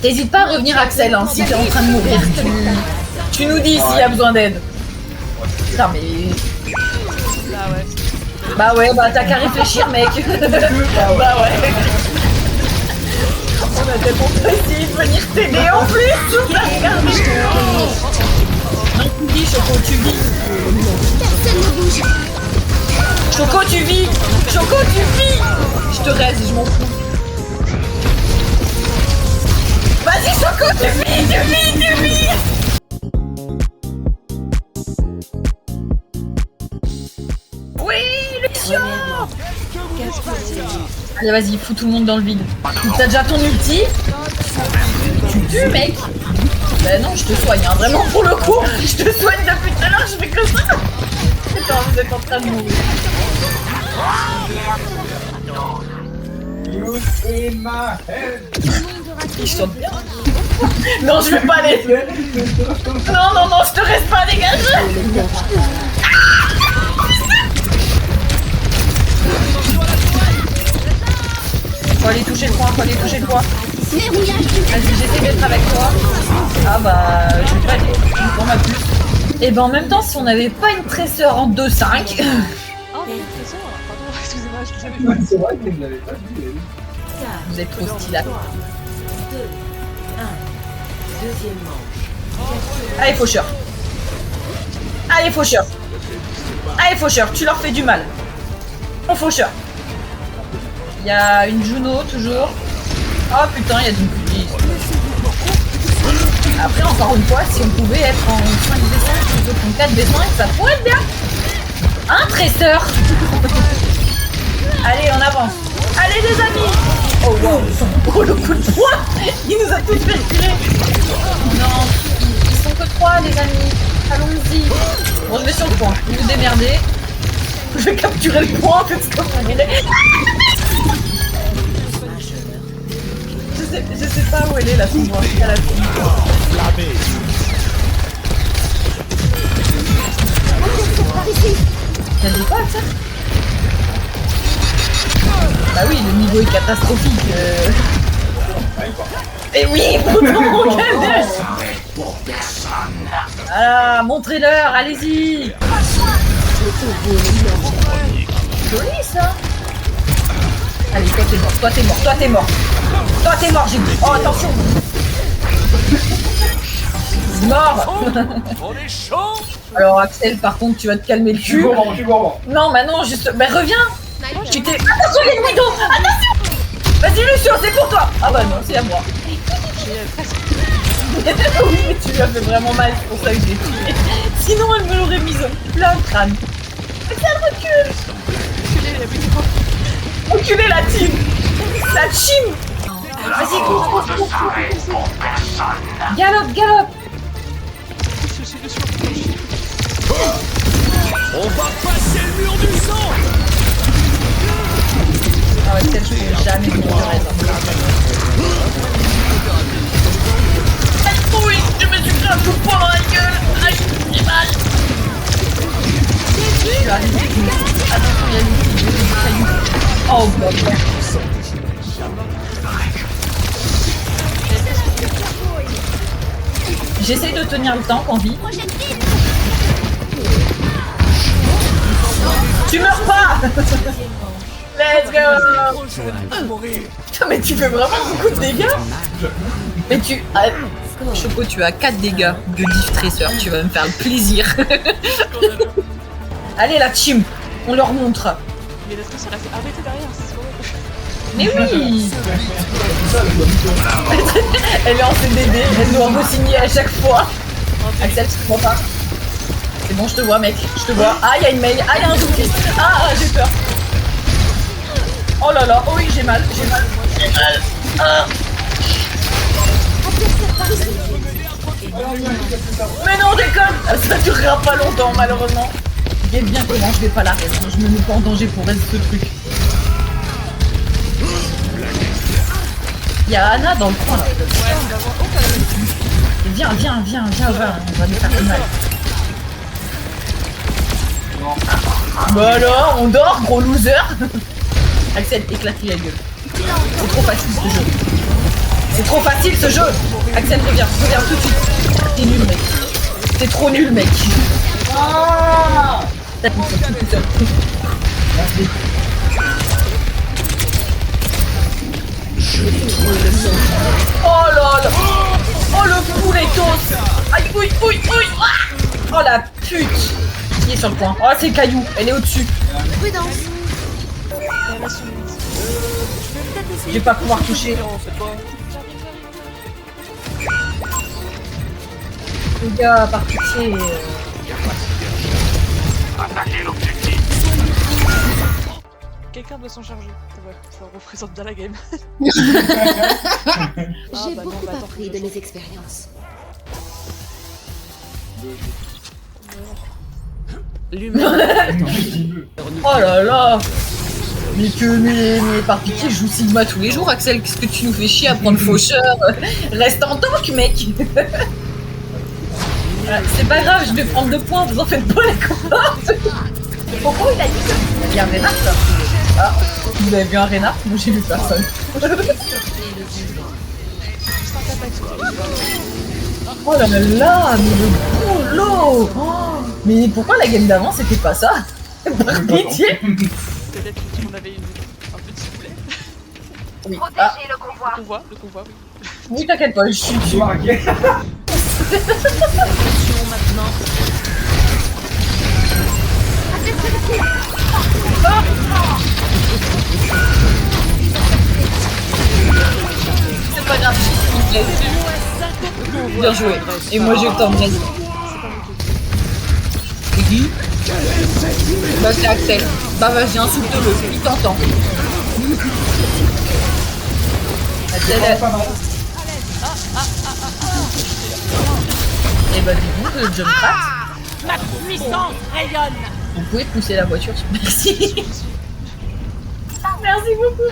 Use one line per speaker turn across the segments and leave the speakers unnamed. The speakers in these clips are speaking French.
T'hésites pas à revenir, Axel, hein, si t'es en train de mourir. Tu nous dis s'il y a besoin d'aide. Putain, mais... Bah ouais, bah t'as qu'à réfléchir, mec. Bah ouais. On a tellement pas essayé de venir t'aider en plus. Tu vas regarder. Non, tu vis, Choco, tu vis.
Personne ne bouge.
Choco, tu vis. Choco, tu vis. Je te reste, je m'en fous. Vas-y, Choco, tu vis, tu vis, tu vis. Oui, le chiant. Allez, vas-y, fous tout le monde dans le vide. T'as déjà ton ulti. Tu tues, mec. Ben non, je te soigne, hein. Vraiment, pour le coup, je te soigne depuis tout à l'heure, je fais que ça. Attends, vous êtes en train de mourir. Il chante bien. Non, je vais pas aller. Non, non, non, je te reste pas, dégage. Faut aller toucher le point, faut aller toucher le point. Vas-y, j'essaie d'être avec toi. Ah bah, je vais pas aller. On m'a plus. Et ben en même temps, si on n'avait pas une tresseur en 2-5.
Oh, mais une trésor. Pardon, excusez-moi, je l'avais pas.
C'est vrai que je l'avais pas vu.
Vous êtes trop stylé. Allez, faucheur. Allez, faucheur. Allez, faucheur, tu leur fais du mal. Mon faucheur. Il y a une Juno, toujours. Oh putain, il y a d'une pute. Après, encore une fois, si on pouvait être en 5v5 plutôt qu'en 4v5, ça pourrait être bien. Un tresseur. Allez, on avance. Allez, les amis. Oh wow. Oh, le coup de poing. Il nous a tous fait reculer. Non, ils sont que 3, les amis. Allons-y. Bon, je vais sur le point. Vous vous démerdez. Je vais capturer le point parce qu'on est... Je sais pas où elle est la fille. À la fille. T'as dit quoi, ça? Bah oui, le niveau est catastrophique. Et oui, pourtant, regardez. Voilà, montrez-leur, allez-y. Joli ça. Allez, toi t'es mort, toi t'es mort, toi t'es mort. Toi t'es mort, j'ai dit. Oh attention. Mort. Alors Axel, par contre, tu vas te calmer le
Je suis
cul.
gourmand, je suis gourmand.
Non, bah non, juste... Bah reviens. Tu t'es... Attention les Guido. Attention. Vas-y Lucio, c'est pour toi. Ah bah non, c'est à moi. Oui, mais tu lui as fait vraiment mal, c'est pour ça que j'ai tué. Sinon, elle me l'aurait mise plein le crâne. Axel, recule. Reculez la team. La team. Vas-y, cours. Galope, galope.
On va passer le mur du sang.
Ah ouais, peut-être je peux jamais me reste. Oui, je me suis pris un coup de poing dans la gueule. Aïe, j'ai mal. Je suis arrivé. Attention, il y a des cailloux. Oh, bon. J'essaye de tenir le tank en vie. Tu meurs pas. Let's go. Putain, mais tu fais vraiment beaucoup de dégâts. Mais tu... Ah, Choco, tu as 4 dégâts de diff tresseur. Tu vas me faire le plaisir. Allez, la team. On leur montre.
Mais la tresseur, elle a fait arrêter derrière, c'est trop vrai.
Mais oui. Elle est en CDD. Elle doit re-signer à chaque fois. Axel, tu comprends pas. C'est bon, je te vois, mec. Je te vois. Ah, il y a une mail. Ah, il y a un zombie. Ah, j'ai peur. Oh là là. Oh oui, j'ai mal. J'ai mal. J'ai mal. Ah. Mais non, déconne. Ça durera pas longtemps, malheureusement. Et bien comment je vais pas l'arrêter. Je me mets pas en danger pour rester ce truc. Il y a Anna dans le coin là. Viens, on va lui faire mal. Bah alors, on dort, gros loser. Axel, éclate-lui la gueule. C'est trop facile ce jeu. C'est trop facile ce jeu. Axel, reviens tout de suite. T'es nul, mec. T'es trop nul, mec. Ah, t'as tout seul. Merci. Oh là là. Oh le pouletos. Aïe, oui. Oh la pute. Qui est sur le point. Oh c'est Caillou. Elle est au-dessus.
Prudence.
Elle a son limite.
Je vais pas pouvoir toucher. Les gars, par pitié.
Quelqu'un doit s'en charger. Ça représente bien la game.
J'ai
bah non,
beaucoup
bah attends,
appris de mes expériences.
Oh là là. Mais par pitié, je joue Sigma tous les jours, Axel. Qu'est-ce que tu nous fais chier à prendre faucheur? Reste en tank, mec. Voilà, c'est pas grave, je vais prendre 2 points, vous en faites pas les copains. Pourquoi il a dit ça? Il y a un Reinhardt là. Ah, vous avez vu un Reinhardt? Moi j'ai vu personne. Oh là là, mais le boulot. Oh, mais pourquoi la game d'avant c'était pas ça? Par pitié.
Peut-être qu'on avait un petit boulet.
Oui. Ah,
Le convoi, oui.
oui, t'inquiète pas, je suis dessus. C'est pas grave, il me plaît. Bien joué. Et moi j'ai eu le temps de gagner. C'est qui? Bah c'est Axel. Bah vas-y, insulte-le, il t'entend. Axel, et bah du coup, le jump crack.
Ma puissance rayonne.
Vous pouvez pousser la voiture. Merci. Merci beaucoup.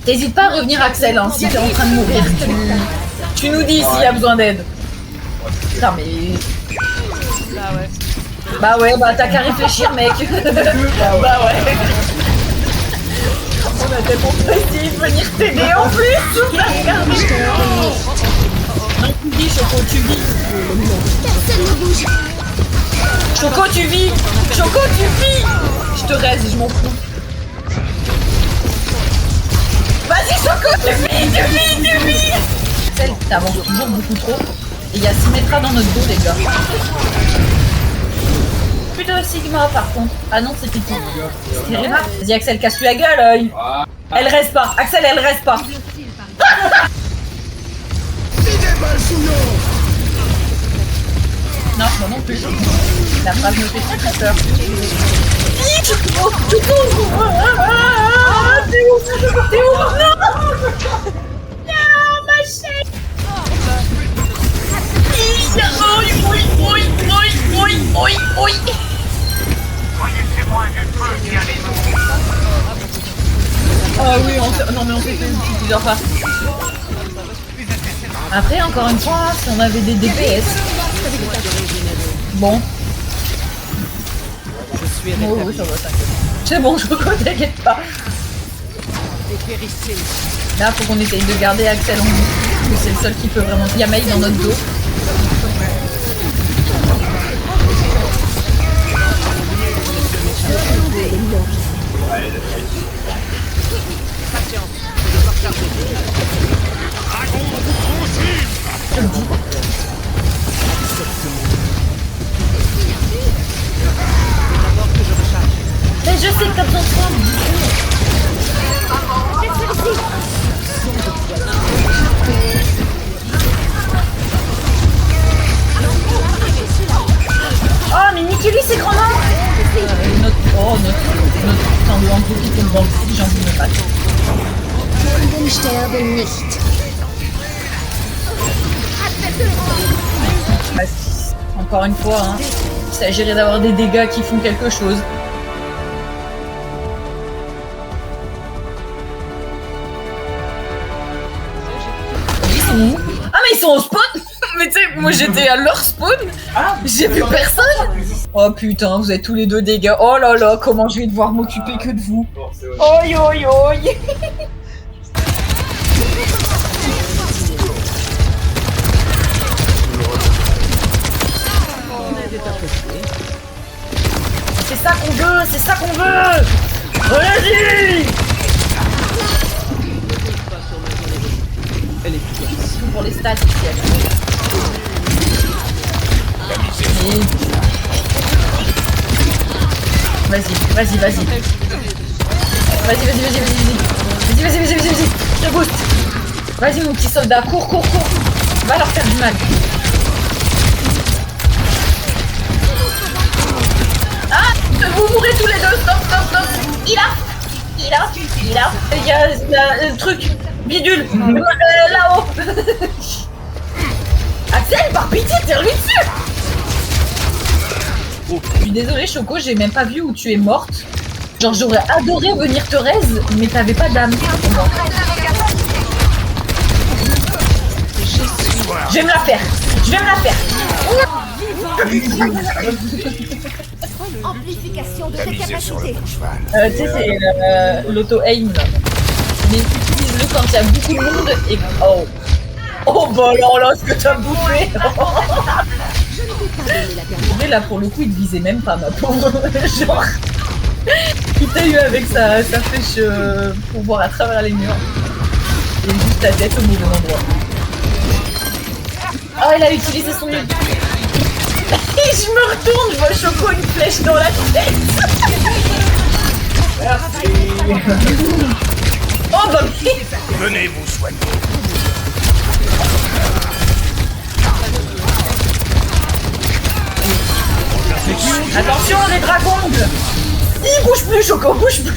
T'hésites pas à revenir, Axel, hein, si t'es en train de mourir. Tu nous dis s'il y a besoin d'aide. Putain, mais... Bah ouais, bah t'as qu'à réfléchir, mec. Bah ouais. On a tellement pas essayé de venir t'aider en plus. Regardez. Non, tu vis, Choco, tu vis.
Personne ne bouge.
Choco, tu vis. Choco, tu vis. Je te reste, je m'en fous. Vas-y, Choco, tu vis. Celle, t'avances toujours beaucoup trop. Et il y a Symmetra dans notre dos, les gars. Plus de Sigma, par contre. Ah non, c'est Pity. C'est Rina. Vas-y, Axel, casse-lui la gueule. Elle reste pas. Axel, elle reste pas. Non, moi non plus. La phrase me fait très très peur. T'es où? Non, ma chérie. Oui. Ah oui, non mais on s'est fait plusieurs fois. Après, encore une fois, si on avait des DPS. Bon. Oh, oui, ça va, t'inquiète. C'est bon, je t'inquiète pas. Là, faut qu'on essaye de garder Axel en vie. Parce que c'est le seul qui peut vraiment... Il y a Maï dans notre dos. Je le dis. Mais je sais que t'as besoin de toi. Oh, mais niquez-lui ces grands noms. Notre putain de Andrew qui tombe dans le fou, j'ai envie de me battre.
Kunden sterben nicht.
Bah, encore une fois, hein, il s'agirait d'avoir des dégâts qui font quelque chose. Ils sont où? Ah mais ils sont au spawn. Mais tu sais, moi j'étais à leur spawn. J'ai vu personne. Oh putain, vous êtes tous les deux dégâts. Oh là là, comment je vais devoir m'occuper que de vous. Oi. c'est ça qu'on veut. Vas-y. Tout pour les stats ici. Vas-y. Vas-y. Je booste. Vas-y mon petit soldat, cours. Va leur faire du mal. Ah, vous mourrez tous les deux. Stop. Il a. Il y a le truc. Bidule. Là-haut. Axel, par pitié, tire-lui dessus. Je suis désolée Choco, j'ai même pas vu où tu es morte. Genre j'aurais adoré venir te raise, mais t'avais pas d'âme pour moi. Je vais me la faire.
Amplification de tes capacités.
Tu sais c'est l'auto-aim là. Mais utilise-le quand il y a beaucoup de monde et... Oh bah là ce que t'as bouffé. Mais là pour le coup il te visait même pas ma pauvre. Genre il t'a eu avec sa flèche pour voir à travers les murs. Et juste ta tête au mauvais endroit. Oh il a utilisé son ult. Et je me retourne, je vois Choco une flèche dans la tête. Merci. Oh bah
Venez vous soigner.
attention les dragons. Il bouge plus Choco, bouge plus.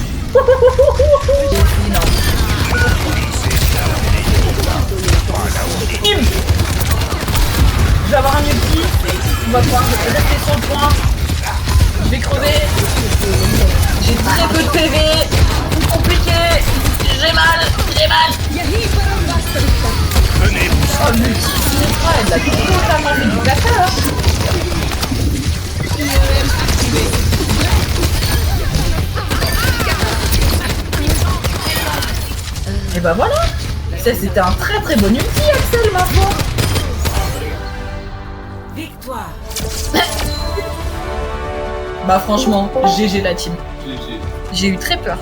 Je vais avoir un ulti. On va pouvoir rester sur le point. Je vais crever. J'ai très peu de PV. Compliqué. J'ai mal.
Venez vous
Oh l'ulti Sinistра, elle a totalement fait du caca là. Et bah voilà. Ça c'était un très bon ulti Axel ma foi.
Victoire.
Bah franchement, GG la team. J'ai eu très peur.